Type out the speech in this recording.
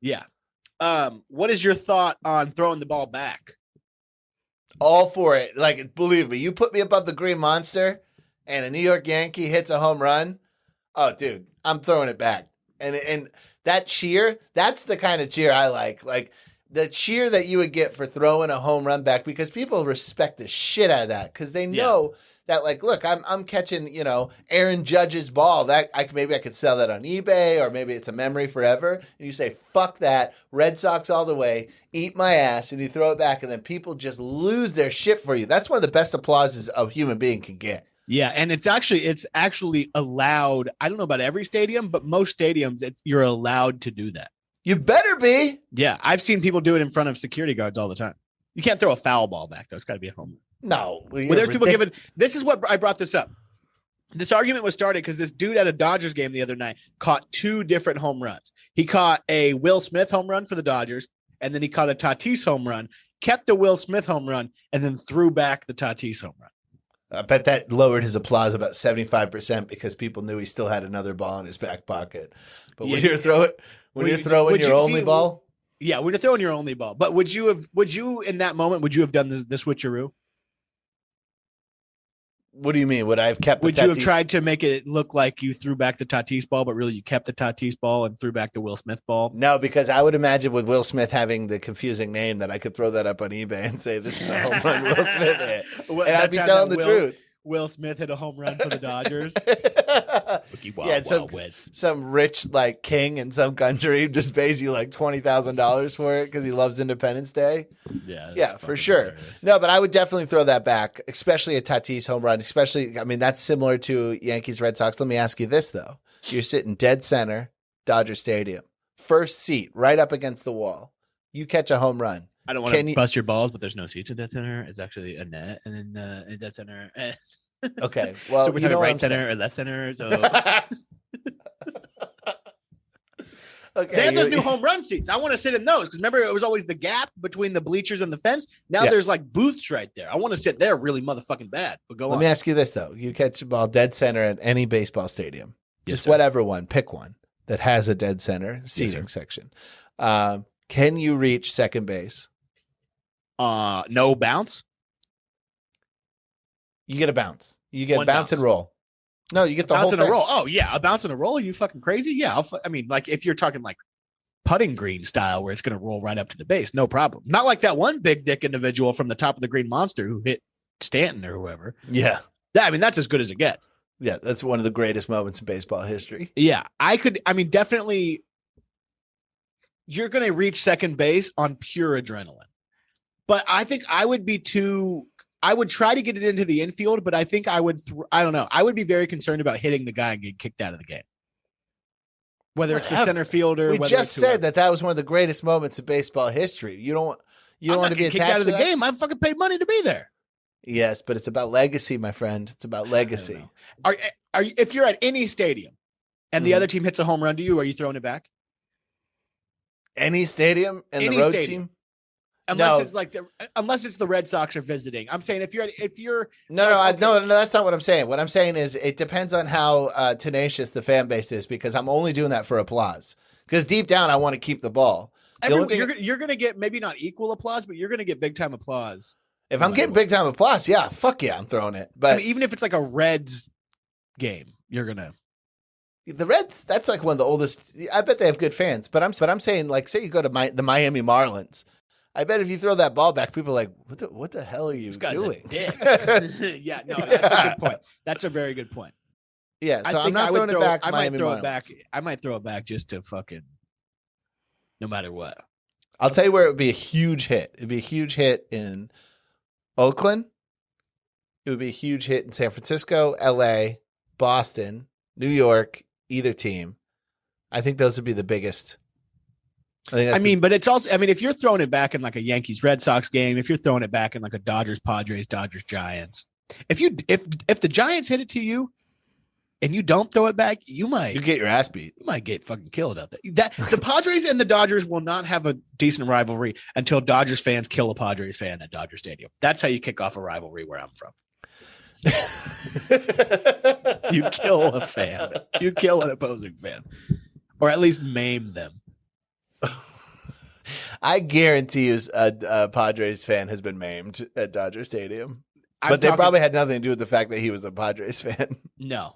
Yeah. What is your thought on throwing the ball back? All for it. Like, believe me, you put me above the Green Monster and a New York Yankee hits a home run. Oh, dude, I'm throwing it back. And that cheer, that's the kind of cheer I like. Like the cheer that you would get for throwing a home run back, because people respect the shit out of that because they know that, like, look, I'm catching, Aaron Judge's ball. That maybe I could sell that on eBay, or maybe it's a memory forever. And you say, fuck that, Red Sox all the way, eat my ass, and you throw it back, and then people just lose their shit for you. That's one of the best applauses a human being can get. Yeah, and it's actually allowed. I don't know about every stadium, but most stadiums, you're allowed to do that. You better be. Yeah, I've seen people do it in front of security guards all the time. You can't throw a foul ball back, though. It's got to be a home run. No. Well, there's people giving – this is what I brought this up. This argument was started because this dude at a Dodgers game the other night caught 2 different home runs. He caught a Will Smith home run for the Dodgers, and then he caught a Tatis home run, kept the Will Smith home run, and then threw back the Tatis home run. I bet that lowered his applause about 75% because people knew he still had another ball in his back pocket. But when you're throwing your only ball, yeah, when you're throwing your only ball. But would you in that moment, would you have done the switcheroo? What do you mean? Would I have kept? Would you have tried to make it look like you threw back the Tatis ball, but really you kept the Tatis ball and threw back the Will Smith ball? No, because I would imagine with Will Smith having the confusing name that I could throw that up on eBay and say this is a home run Will Smith hit, and I'd be telling the truth. Will Smith hit a home run for the Dodgers. Some rich like king in some country just pays you like $20,000 for it because he loves Independence Day. Yeah, for sure. Hilarious. No, but I would definitely throw that back, especially a Tatis home run. That's similar to Yankees Red Sox. Let me ask you this though: you're sitting dead center, Dodger Stadium, first seat, right up against the wall. You catch a home run. I don't want to bust your balls, but there's no seats in dead center. It's actually a net, and then in dead center. Okay, well, so we're talking right center or left center. So okay, they have those new home run seats. I want to sit in those because remember it was always the gap between the bleachers and the fence. Now there's like booths right there. I want to sit there really motherfucking bad. But go on. Let me ask you this though: you catch a ball dead center at any baseball stadium, just whatever one, pick one that has a dead center seating section. Can you reach second base? No bounce. You get a bounce. You get bounce and roll. No, you get the bounce whole and a roll. Oh yeah, a bounce and a roll. Are you fucking crazy? Yeah, like if you're talking like putting green style, where it's going to roll right up to the base, no problem. Not like that one big dick individual from the top of the Green Monster who hit Stanton or whoever. Yeah, that's as good as it gets. Yeah, that's one of the greatest moments in baseball history. Yeah, definitely. You're going to reach second base on pure adrenaline. But I think I would try to get it into the infield, but I think I would, I don't know. I would be very concerned about hitting the guy and getting kicked out of the game. Whether it's the center fielder. We just said that was one of the greatest moments of baseball history. You don't want to be kicked out of the game. I fucking paid money to be there. Yes, but it's about legacy, my friend. It's about legacy. Are you, if you're at any stadium and the other team hits a home run to you, are you throwing it back? Any stadium and the road team? Unless it's the Red Sox are visiting. I'm saying if you're no, that's not what I'm saying. What I'm saying is it depends on how tenacious the fan base is, because I'm only doing that for applause. Because deep down, I want to keep the ball. You're going to get maybe not equal applause, but you're going to get big time applause. If I'm getting big time applause, yeah, fuck yeah, I'm throwing it. But even if it's like a Reds game, you're gonna. The Reds, that's like one of the oldest. I bet they have good fans, but I'm saying, like, say you go to the Miami Marlins. I bet if you throw that ball back, people are like, what the hell are you doing? Yeah, no, that's a good point. That's a very good point. Yeah, so I'm not throwing it back. I might throw it back. I might throw it back just to fucking, no matter what. I'll tell you where it would be a huge hit. It'd be a huge hit in Oakland. It would be a huge hit in San Francisco, LA, Boston, New York. Either team, I think those would be the biggest. But it's also, if you're throwing it back in like a Yankees Red Sox game, if you're throwing it back in like a Dodgers Padres, Dodgers Giants, if the Giants hit it to you and you don't throw it back, you get your ass beat. You might get fucking killed out there. The Padres and the Dodgers will not have a decent rivalry until Dodgers fans kill a Padres fan at Dodger Stadium. That's how you kick off a rivalry where I'm from. You kill a fan. You kill an opposing fan, or at least maim them. I guarantee you a Padres fan has been maimed at Dodger Stadium. I'm But they talking- probably had nothing to do with the fact that he was a Padres fan. no.